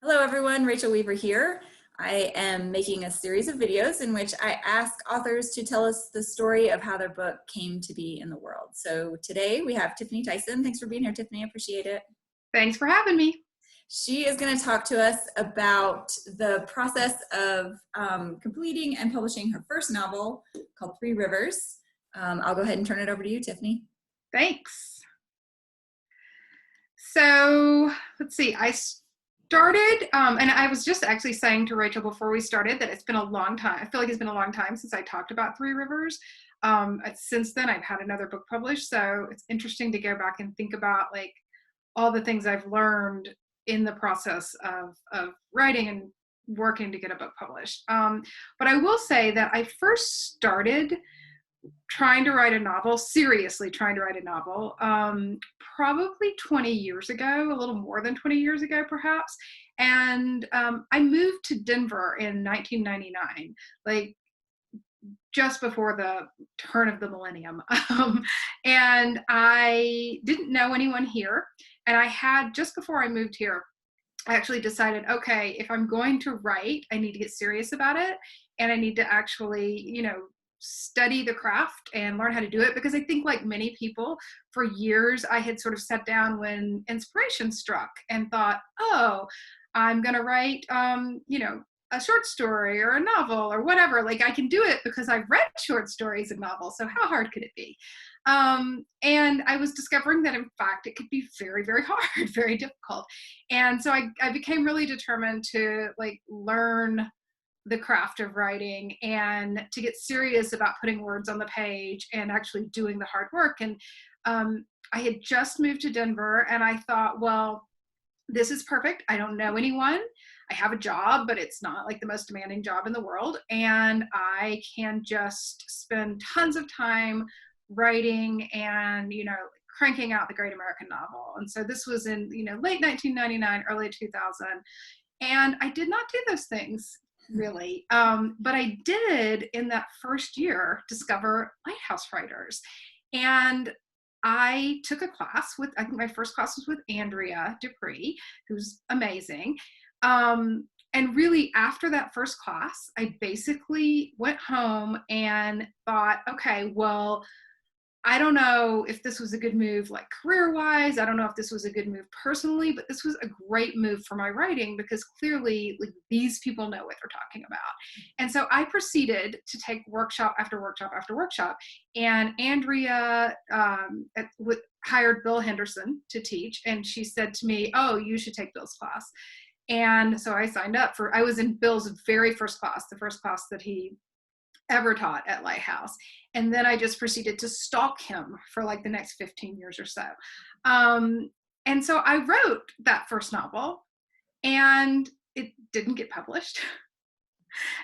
Hello everyone, Rachel Weaver here. I am making a series of videos in which I ask authors to tell us the story of how their book came to be in the world. So today we have Tiffany Tyson. Thanks for being here, Tiffany. I appreciate it. Thanks for having me. She is going to talk to us about the process of completing and publishing her first novel called Three Rivers. I'll go ahead and turn it over to you, Tiffany. Thanks. So let's see, I started, and I was just actually saying to Rachel before we started that it's been a long time. I feel like it's been a long time since I talked about Three Rivers. Since then, I've had another book published. So it's interesting to go back and think about like all the things I've learned in the process of writing and working to get a book published. But I will say that I first started trying to write a novel, seriously trying to write a novel, probably 20 years ago, a little more than 20 years ago, perhaps. And I moved to Denver in 1999, like just before the turn of the millennium. And I didn't know anyone here. And I had, just before I moved here, I actually decided, okay, if I'm going to write, I need to get serious about it. And I need to actually, study the craft and learn how to do it, because I think like many people for years I had sort of sat down when inspiration struck and thought, oh, I'm going to write a short story or a novel or whatever. Like I can do it because I've read short stories and novels, so how hard could it be? And I was discovering that in fact it could be very, very hard, very difficult. And so I became really determined to like learn the craft of writing and to get serious about putting words on the page and actually doing the hard work. And I had just moved to Denver and I thought, well, this is perfect. I don't know anyone. I have a job, but it's not like the most demanding job in the world. And I can just spend tons of time writing and, cranking out the great American novel. And so this was in, late 1999, early 2000. And I did not do those things really. But I did in that first year discover Lighthouse writers. And I took a class with, I think my first class was with Andrea Dupree, who's amazing. And really after that first class, I basically went home and thought, okay, well, I don't know if this was a good move like career-wise. I don't know if this was a good move personally, but this was a great move for my writing because clearly like, these people know what they're talking about. And so I proceeded to take workshop after workshop after workshop. And Andrea hired Bill Henderson to teach. And she said to me, oh, you should take Bill's class. And so I signed up I was in Bill's very first class, the first class that he ever taught at Lighthouse. And then I just proceeded to stalk him for like the next 15 years or so. And so I wrote that first novel and it didn't get published.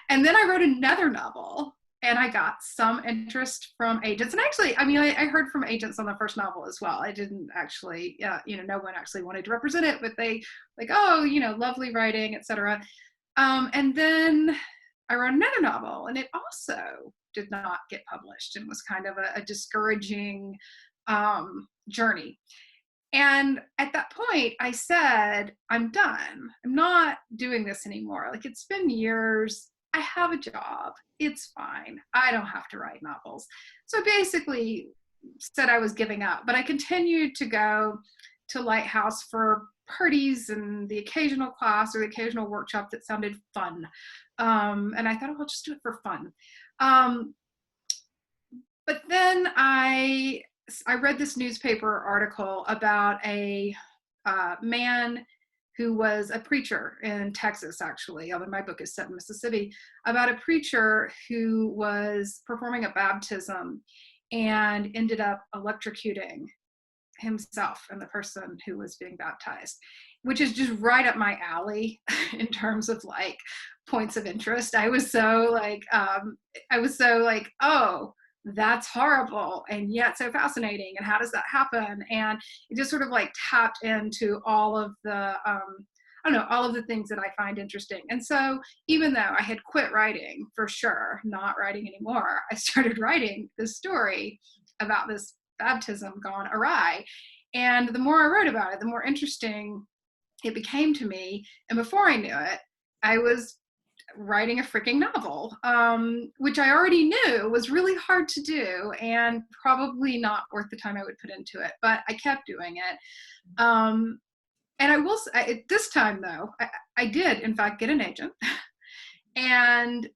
And then I wrote another novel and I got some interest from agents. And actually, I heard from agents on the first novel as well. I didn't actually, no one actually wanted to represent it, but they like, oh, lovely writing, etc. And then I wrote another novel and it also did not get published and was kind of a discouraging journey. And at that point I said, I'm done. I'm not doing this anymore. Like it's been years. I have a job. It's fine. I don't have to write novels. So basically said I was giving up, but I continued to go to Lighthouse for parties and the occasional class or the occasional workshop that sounded fun. And I thought, oh, I'll just do it for fun. But then I read this newspaper article about a man who was a preacher in Texas, actually, although my book is set in Mississippi, about a preacher who was performing a baptism and ended up electrocuting himself and the person who was being baptized, which is just right up my alley in terms of like points of interest. I was so like, oh, that's horrible and yet so fascinating. And how does that happen? And it just sort of like tapped into all of the, all of the things that I find interesting. And so even though I had quit writing for sure, not writing anymore, I started writing this story about this baptism gone awry. And the more I wrote about it, the more interesting it became to me. And before I knew it, I was writing a freaking novel, which I already knew was really hard to do and probably not worth the time I would put into it, but I kept doing it. And I will say, at this time though, I did in fact get an agent, and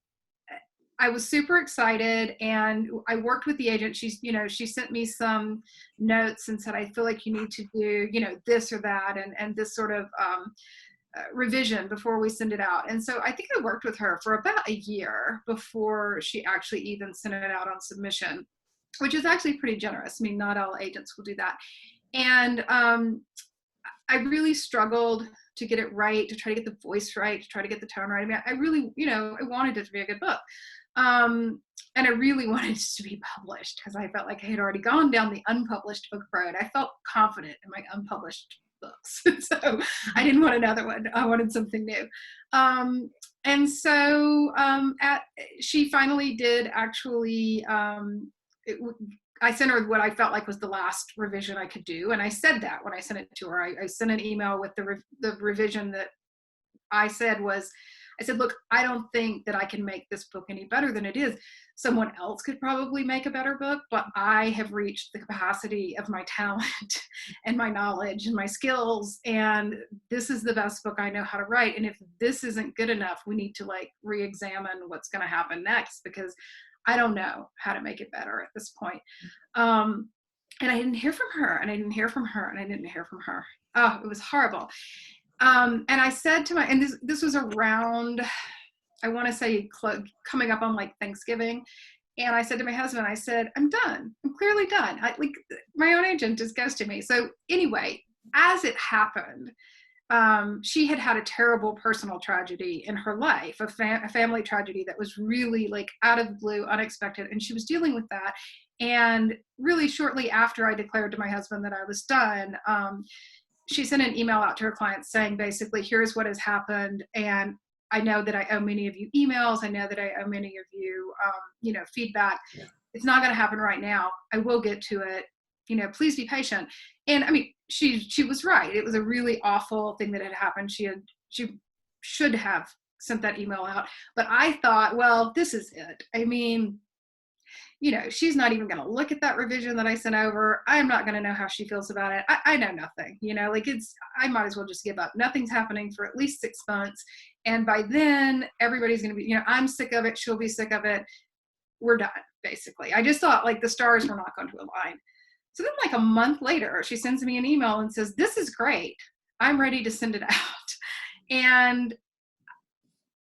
I was super excited, and I worked with the agent. She's, she sent me some notes and said, I feel like you need to do, this or that, and this sort of revision before we send it out. And so I think I worked with her for about a year before she actually even sent it out on submission, which is actually pretty generous. I mean, not all agents will do that. And I really struggled to get it right, to try to get the voice right, to try to get the tone right. I mean, I really, I wanted it to be a good book. And I really wanted it to be published because I felt like I had already gone down the unpublished book road. I felt confident in my unpublished books. So I didn't want another one. I wanted something new. And so she finally did actually, I sent her what I felt like was the last revision I could do. And I said that when I sent it to her. I sent an email with the revision that I said, look, I don't think that I can make this book any better than it is. Someone else could probably make a better book, but I have reached the capacity of my talent and my knowledge and my skills. And this is the best book I know how to write. And if this isn't good enough, we need to re-examine what's going to happen next, because I don't know how to make it better at this point. And I didn't hear from her, and I didn't hear from her, and I didn't hear from her. Oh, it was horrible. And I said to and this was around, I want to say coming up on Thanksgiving. And I said to my husband, I said, I'm done. I'm clearly done. My own agent just ghosted me. So anyway, as it happened, she had had a terrible personal tragedy in her life, a family tragedy that was really out of the blue, unexpected. And she was dealing with that. And really shortly after I declared to my husband that I was done, she sent an email out to her clients saying, basically, here's what has happened. And I know that I owe many of you emails. I know that I owe many of you, feedback. Yeah. It's not going to happen right now. I will get to it. Please be patient. And I mean, she was right. It was a really awful thing that had happened. She should have sent that email out. But I thought, well, this is it. I mean, she's not even going to look at that revision that I sent over. I'm not going to know how she feels about it. I know nothing, I might as well just give up. Nothing's happening for at least 6 months. And by then everybody's going to be, I'm sick of it. She'll be sick of it. We're done, basically. I just thought the stars were not going to align. So then a month later, she sends me an email and says, this is great. I'm ready to send it out. And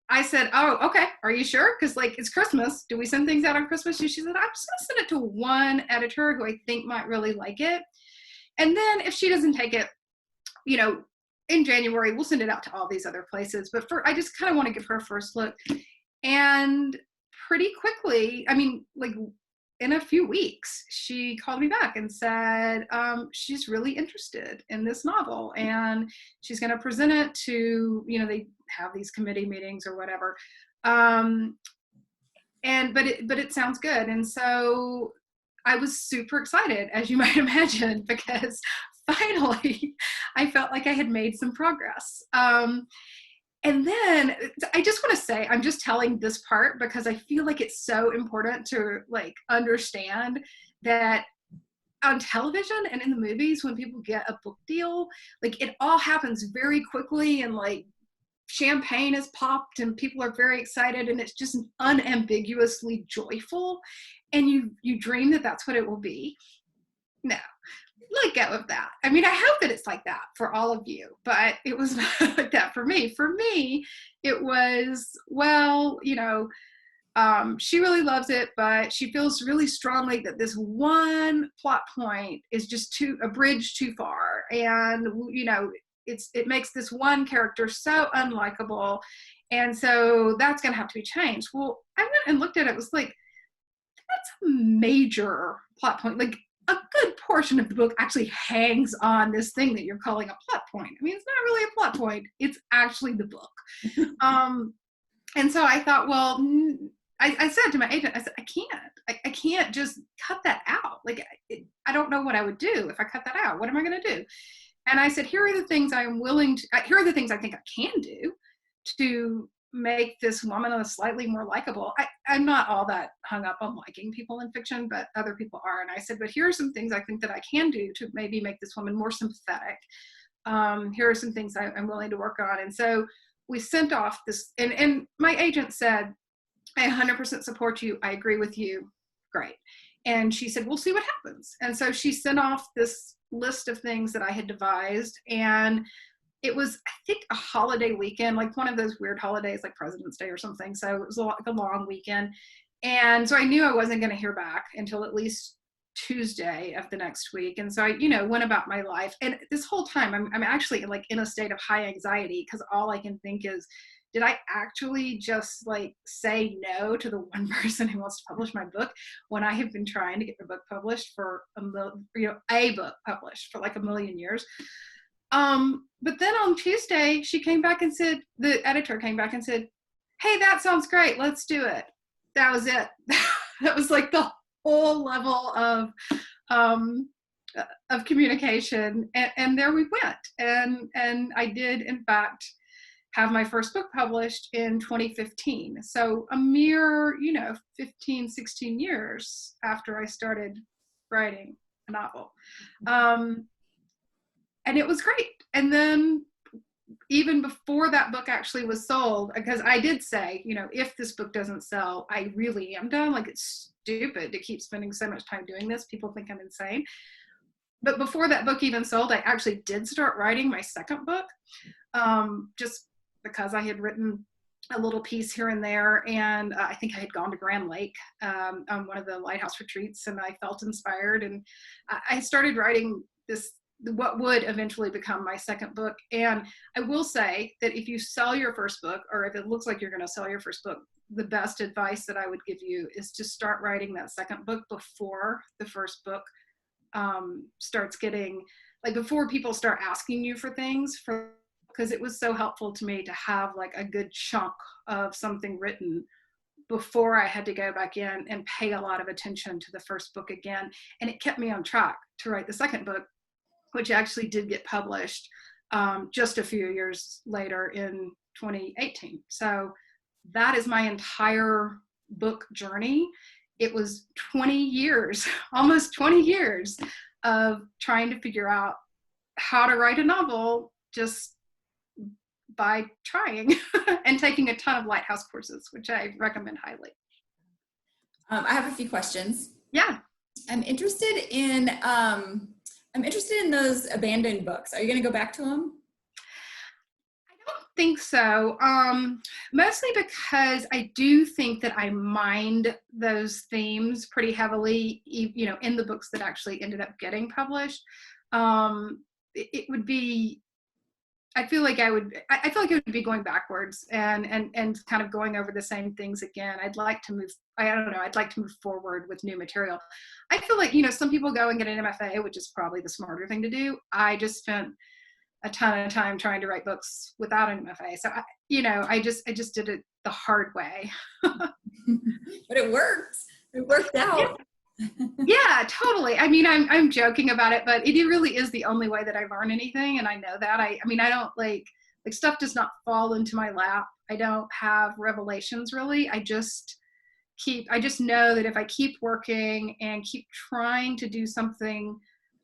I said, oh, okay. Are you sure? Because it's Christmas. Do we send things out on Christmas? And she said, I'm just going to send it to one editor who I think might really like it. And then if she doesn't take it, in January, we'll send it out to all these other places. But I just kind of want to give her a first look. And pretty quickly, I mean, in a few weeks, she called me back and said she's really interested in this novel, and she's going to present it to, they have these committee meetings or whatever. But it sounds good. And so I was super excited, as you might imagine, because finally I felt like I had made some progress. And then I just want to say, I'm just telling this part because I feel like it's so important to understand that on television and in the movies, when people get a book deal, it all happens very quickly, and champagne is popped and people are very excited, and it's just unambiguously joyful. And you dream that that's what it will be. No. Let go of that. I mean, I hope that it's like that for all of you, but it was not like that for me. For me, it was, well, she really loves it, but she feels really strongly that this one plot point is just a bridge too far. And, it makes this one character so unlikable. And so that's going to have to be changed. Well, I went and looked at it. It was that's a major plot point. A good portion of the book actually hangs on this thing that you're calling a plot point. I mean, it's not really a plot point. It's actually the book. And so I thought, well, I said to my agent, I said, I can't just cut that out. I don't know what I would do if I cut that out. What am I going to do? And I said, here are the things I'm willing to, here are the things I think I can do to make this woman slightly more likable. I'm not all that hung up on liking people in fiction, but other people are. And I said, but here are some things I think that I can do to maybe make this woman more sympathetic. Here are some things I'm willing to work on. And so we sent off this, and my agent said, I 100% support you. I agree with you. Great. And she said, we'll see what happens. And so she sent off this list of things that I had devised. And it was, I think, a holiday weekend, like one of those weird holidays like President's Day or something. So it was like a long weekend. And so I knew I wasn't going to hear back until at least Tuesday of the next week. And so I, went about my life. And this whole time I'm actually like in a state of high anxiety because all I can think is, did I actually just like say no to the one person who wants to publish my book when I have been trying to get the book published for a book published for like a million years? But then on Tuesday, she came back and said, the editor came back and said, hey, that sounds great. Let's do it. That was it. That was like the whole level of communication. And there we went. And I did, in fact, have my first book published in 2015. So a mere, 15, 16 years after I started writing a novel. And it was great. And then even before that book actually was sold, because I did say, if this book doesn't sell, I really am done. Like, it's stupid to keep spending so much time doing this. People think I'm insane. But before that book even sold, I actually did start writing my second book, just because I had written a little piece here and there. And I think I had gone to Grand Lake on one of the Lighthouse retreats, and I felt inspired. And I started writing what would eventually become my second book. And I will say that if you sell your first book, or if it looks like you're going to sell your first book, the best advice that I would give you is to start writing that second book before the first book starts getting, like, before people start asking you for things, because it was so helpful to me to have like a good chunk of something written before I had to go back in and pay a lot of attention to the first book again. And it kept me on track to write the second book, which actually did get published just a few years later in 2018. So that is my entire book journey. It was 20 years, almost 20 years of trying to figure out how to write a novel just by trying and taking a ton of Lighthouse courses, which I recommend highly. I have a few questions. Yeah. I'm interested in those abandoned books. Are you going to go back to them? I don't think so. Mostly because I do think that I mined those themes pretty heavily, in the books that actually ended up getting published. It would be, I feel like it would be going backwards and kind of going over the same things again. I'd like to move forward with new material. I feel like, some people go and get an MFA, which is probably the smarter thing to do. I just spent a ton of time trying to write books without an MFA. So, I just did it the hard way. But it worked. It worked out. Yeah, totally. I mean, I'm joking about it, but it really is the only way that I learn anything. And I know that. I don't like stuff does not fall into my lap. I don't have revelations really. I just know that if I keep working and keep trying to do something,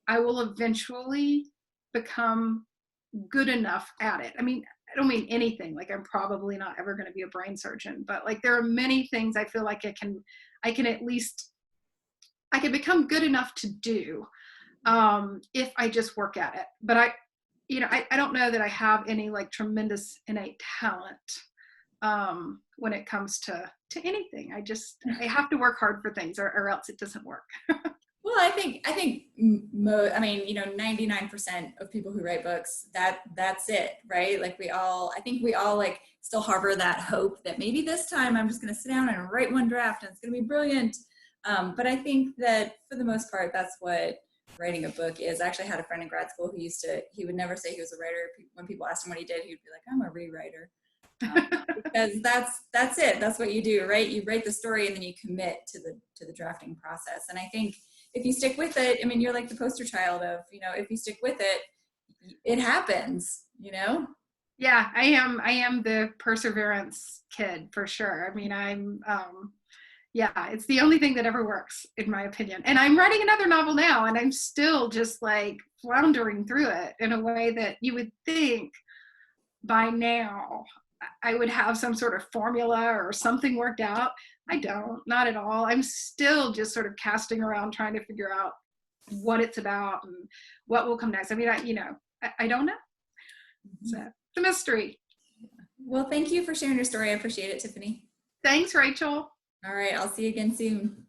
I will eventually become good enough at it. I mean, I don't mean anything. Like, I'm probably not ever going to be a brain surgeon, but like, there are many things I feel like I can at least, I can become good enough to do if I just work at it. But I don't know that I have any like tremendous innate talent when it comes to anything. I have to work hard for things or else it doesn't work. Well, I think 99% of people who write books, that's it, right? Like I think we all like still harbor that hope that maybe this time I'm just going to sit down and write one draft and it's going to be brilliant. But I think that for the most part, that's what writing a book is. I actually had a friend in grad school who he would never say he was a writer. When people asked him what he did, he'd be like, I'm a rewriter. Because that's it. That's what you do, right? You write the story and then you commit to the drafting process. And I think if you stick with it, you're like the poster child of, if you stick with it, it happens, you know? Yeah, I am the perseverance kid for sure. I mean, yeah, it's the only thing that ever works in my opinion. And I'm writing another novel now and I'm still just like floundering through it in a way that you would think by now I would have some sort of formula or something worked out. I don't, not at all. I'm still just sort of casting around trying to figure out what it's about and what will come next. I mean, I don't know. So it's a mystery. Well, thank you for sharing your story. I appreciate it, Tiffany. Thanks, Rachel. All right, I'll see you again soon.